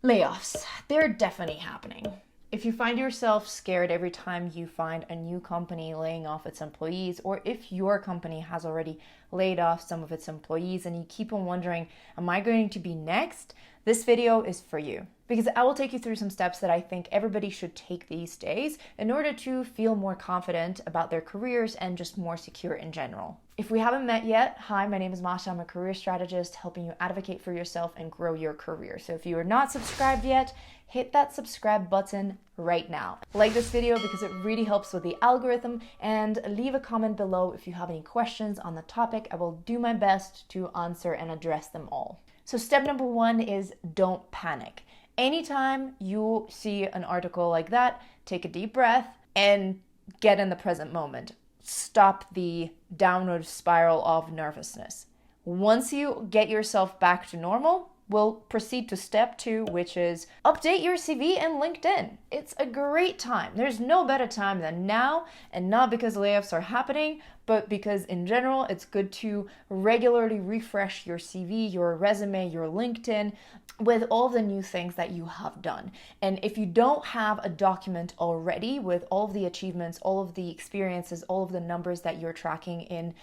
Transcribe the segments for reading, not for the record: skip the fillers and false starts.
Layoffs, they're definitely happening. If you find yourself scared every time you find a new company laying off its employees, or if your company has already laid off some of its employees and you keep on wondering, am I going to be next? This video is for you because I will take you through some steps that I think everybody should take these days in order to feel more confident about their careers and just more secure in general. If we haven't met yet, hi, my name is Masha. I'm a career strategist helping you advocate for yourself and grow your career. So if you are not subscribed yet, hit that subscribe button right now. Like this video because it really helps with the algorithm, and leave a comment below if you have any questions on the topic. I will do my best to answer and address them all. So step number one is don't panic. Anytime you see an article like that, take a deep breath and get in the present moment. Stop the downward spiral of nervousness. Once you get yourself back to normal, we'll proceed to step two, which is update your CV and LinkedIn. It's a great time. There's no better time than now, and not because layoffs are happening, but because in general, it's good to regularly refresh your CV, your resume, your LinkedIn with all the new things that you have done. And if you don't have a document already with all of the achievements, all of the experiences, all of the numbers that you're tracking in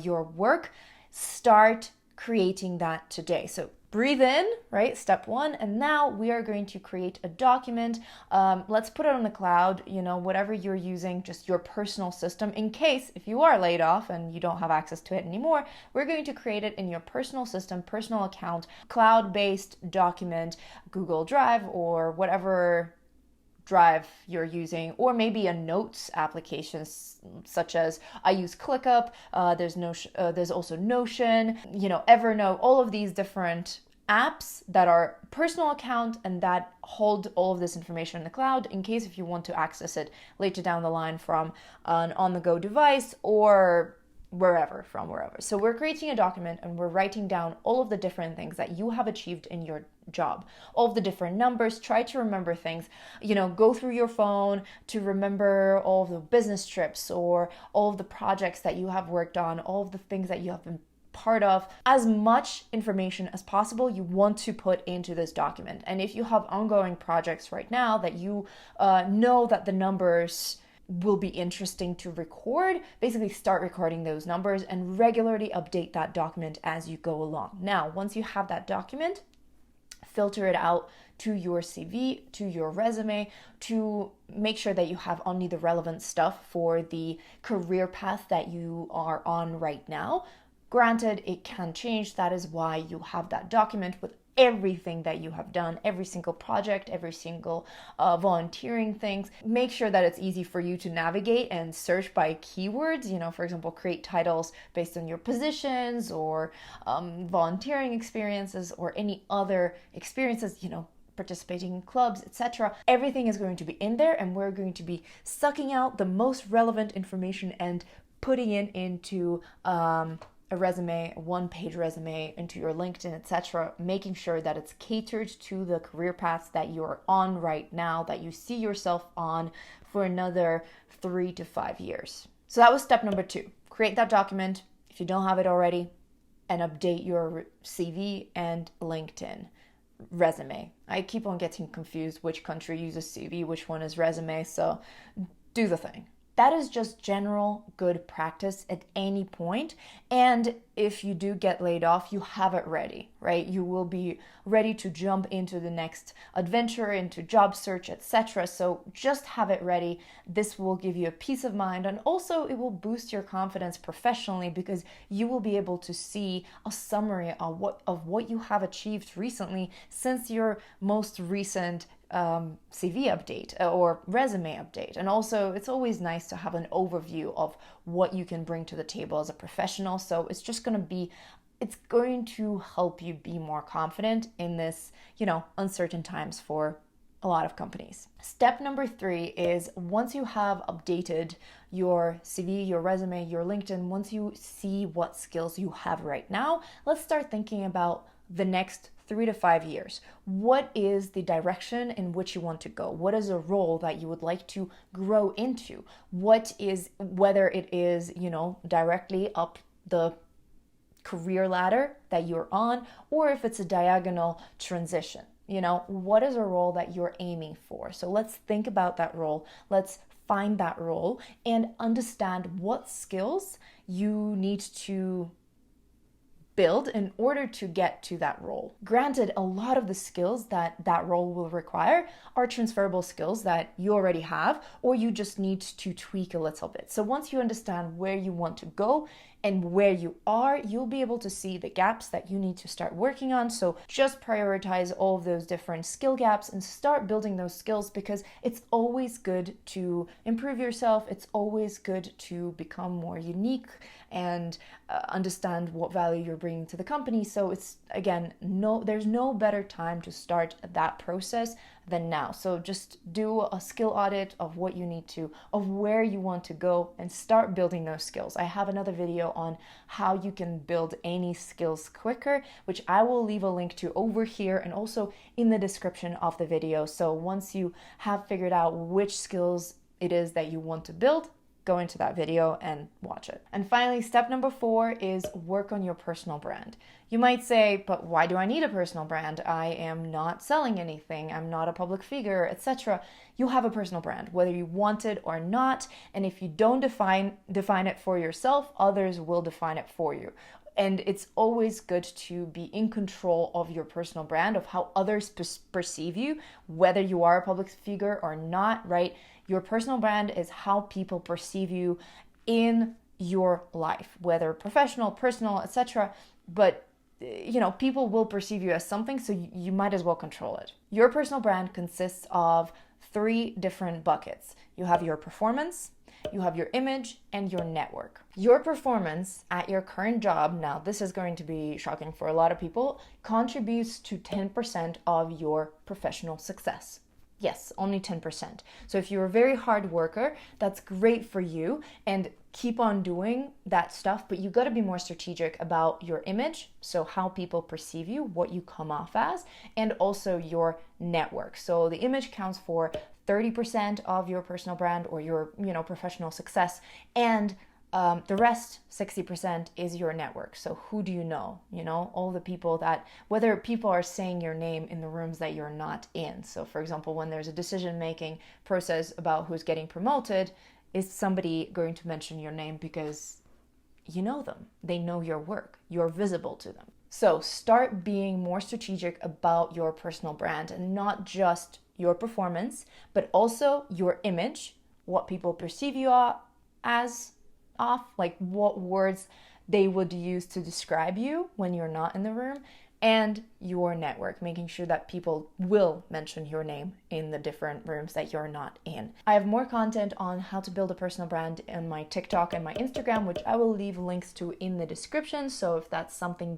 your work, start creating that today. So breathe in, right? Step one. And now we are going to create a document. Let's put it on the cloud, whatever you're using, just your personal system. In case if you are laid off and you don't have access to it anymore, we're going to create it in your personal system, personal account, cloud-based document, Google Drive or whatever drive you're using, or maybe a notes application such as I use ClickUp. There's also Notion, Evernote, all of these different apps that are personal account and that hold all of this information in the cloud in case if you want to access it later down the line from an on-the-go device or from wherever. So we're creating a document and we're writing down all of the different things that you have achieved in your job, all of the different numbers. Try to remember things, go through your phone to remember all of the business trips or all of the projects that you have worked on, all of the things that you have been part of. As much information as possible you want to put into this document. And if you have ongoing projects right now that you know that the numbers will be interesting to record, basically start recording those numbers and regularly update that document as you go along. Now, once you have that document, filter it out to your CV, to your resume, to make sure that you have only the relevant stuff for the career path that you are on right now. Granted, it can change. That is why you have that document with everything that you have done, every single project, every single volunteering things. Make sure that it's easy for you to navigate and search by keywords. For example, create titles based on your positions or volunteering experiences or any other experiences, participating in clubs, etc. Everything is going to be in there, and we're going to be sucking out the most relevant information and putting it into a resume, a one-page resume, into your LinkedIn, etc., making sure that it's catered to the career paths that you're on right now, that you see yourself on for another 3 to 5 years. So that was step number two. Create that document if you don't have it already, and update your CV and LinkedIn. Resume. I keep on getting confused which country uses CV, which one is resume, so do the thing. That is just general good practice at any point. And if you do get laid off, you have it ready, right? You will be ready to jump into the next adventure, into job search, etc. So just have it ready. This will give you a peace of mind, and also it will boost your confidence professionally because you will be able to see a summary of what you have achieved recently since your most recent CV update or resume update. And also it's always nice to have an overview of what you can bring to the table as a professional. So it's going to help you be more confident in this, uncertain times for a lot of companies. Step number three is once you have updated your CV, your resume, your LinkedIn, once you see what skills you have right now, let's start thinking about the next 3 to 5 years. What is the direction in which you want to go? What is a role that you would like to grow into? Whether it is, directly up the career ladder that you're on, or if it's a diagonal transition. What is a role that you're aiming for? So let's think about that role. Let's find that role and understand what skills you need to build in order to get to that role. Granted, a lot of the skills that role will require are transferable skills that you already have, or you just need to tweak a little bit. So once you understand where you want to go and where you are, you'll be able to see the gaps that you need to start working on. So just prioritize all of those different skill gaps and start building those skills, because it's always good to improve yourself. It's always good to become more unique and understand what value you're bringing to the company. So it's, again, there's no better time to start that process than now. So just do a skill audit of what you need to, of where you want to go, and start building those skills. I have another video on how you can build any skills quicker, which I will leave a link to over here and also in the description of the video. So once you have figured out which skills it is that you want to build, go into that video and watch it. And finally, step number 4 is work on your personal brand. You might say, but why do I need a personal brand? I am not selling anything. I'm not a public figure, etc. You have a personal brand, whether you want it or not. And if you don't define it for yourself, others will define it for you. And it's always good to be in control of your personal brand, of how others perceive you, whether you are a public figure or not, right? Your personal brand is how people perceive you in your life, whether professional, personal, etc. But people will perceive you as something, so you might as well control it. Your personal brand consists of 3 different buckets. You have your performance, you have your image, and your network. Your performance at your current job, now this is going to be shocking for a lot of people, contributes to 10% of your professional success. Yes, only 10%. So if you're a very hard worker, that's great for you, and keep on doing that stuff, but you got to be more strategic about your image, so how people perceive you, what you come off as, and also your network. So the image counts for 30% of your personal brand or your, professional success, and the rest, 60%, is your network. So who do you know? All the people that, whether people are saying your name in the rooms that you're not in. So for example, when there's a decision-making process about who's getting promoted, is somebody going to mention your name because you know them? They know your work. You're visible to them. So start being more strategic about your personal brand, and not just your performance, but also your image, what people perceive you as, like what words they would use to describe you when you're not in the room, and your network, making sure that people will mention your name in the different rooms that you're not in. I have more content on how to build a personal brand in my TikTok and my Instagram, which I will leave links to in the description. So if that's something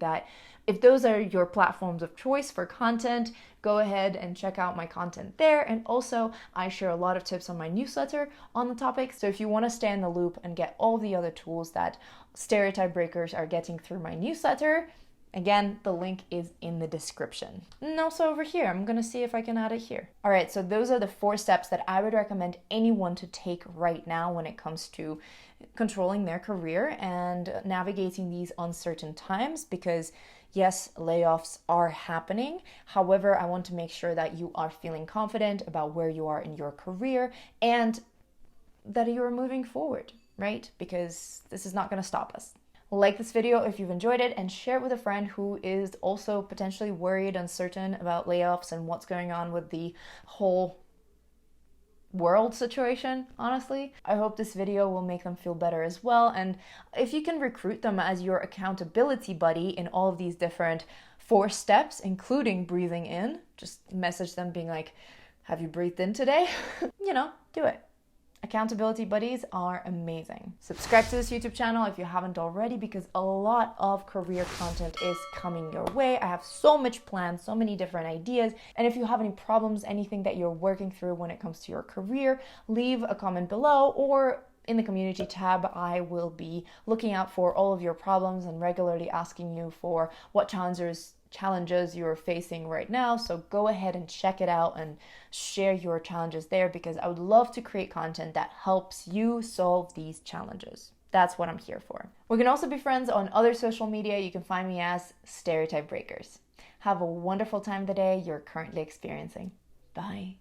if those are your platforms of choice for content, go ahead and check out my content there. And also, I share a lot of tips on my newsletter on the topic. So if you want to stay in the loop and get all the other tools that stereotype breakers are getting through my newsletter, again, the link is in the description. And also over here, I'm going to see if I can add it here. All right, so those are the 4 steps that I would recommend anyone to take right now when it comes to controlling their career and navigating these uncertain times, because yes, layoffs are happening. However, I want to make sure that you are feeling confident about where you are in your career and that you are moving forward, right? Because this is not going to stop us. Like this video if you've enjoyed it, and share it with a friend who is also potentially worried, uncertain about layoffs and what's going on with the whole world situation, honestly. I hope this video will make them feel better as well. And if you can recruit them as your accountability buddy in all of these different 4 steps, including breathing in, just message them being like, have you breathed in today? Do it. Accountability buddies are amazing. Subscribe to this YouTube channel if you haven't already, because a lot of career content is coming your way. I have so much planned, so many different ideas. And if you have any problems, anything that you're working through when it comes to your career, leave a comment below, or in the community tab, I will be looking out for all of your problems and regularly asking you for what challenges you're facing right now. So go ahead and check it out and share your challenges there, because I would love to create content that helps you solve these challenges. That's what I'm here for. We can also be friends on other social media. You can find me as Stereotype Breakers. Have a wonderful time of the day you're currently experiencing. Bye.